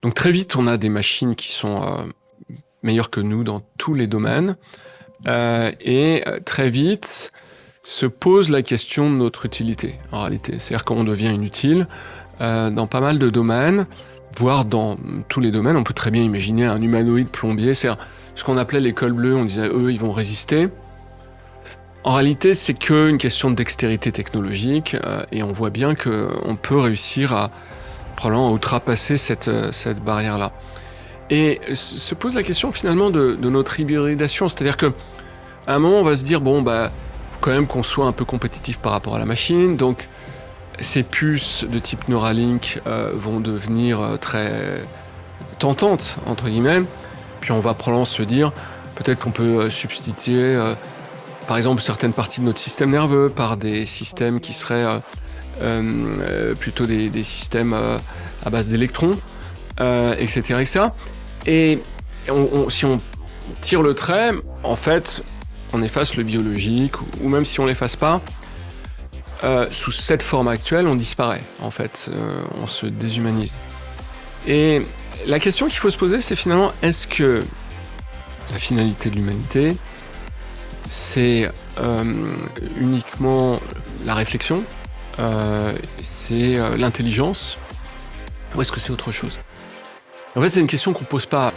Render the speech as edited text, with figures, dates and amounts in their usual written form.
Donc très vite, on a des machines qui sont, meilleures que nous dans tous les domaines, très vite se pose la question de notre utilité, en réalité. C'est-à-dire qu'on devient inutile, dans pas mal de domaines, voire dans tous les domaines. On peut très bien imaginer un humanoïde plombier, c'est-à-dire ce qu'on appelait les cols bleus, on disait: «Eux, ils vont résister». En réalité, c'est qu'une question de dextérité technologique, et on voit bien qu'on peut réussir à probablement outrepasser cette barrière-là. Et se pose la question finalement de notre hybridation, c'est-à-dire qu'à un moment on va se dire: «Bon bah, faut quand même qu'on soit un peu compétitif par rapport à la machine», donc ces puces de type Neuralink vont devenir très «tentantes» entre guillemets, puis on va probablement se dire: peut-être qu'on peut substituer par exemple certaines parties de notre système nerveux par des systèmes qui seraient plutôt des systèmes à base d'électrons, et cetera, et cetera. Et si on tire le trait, en fait, on efface le biologique, ou même si on l'efface pas, sous cette forme actuelle, on disparaît, en fait, on se déshumanise. Et la question qu'il faut se poser, c'est finalement, est-ce que la finalité de l'humanité, c'est uniquement la réflexion, c'est l'intelligence, ou est-ce que c'est autre chose? En fait, c'est une question qu'on pose pas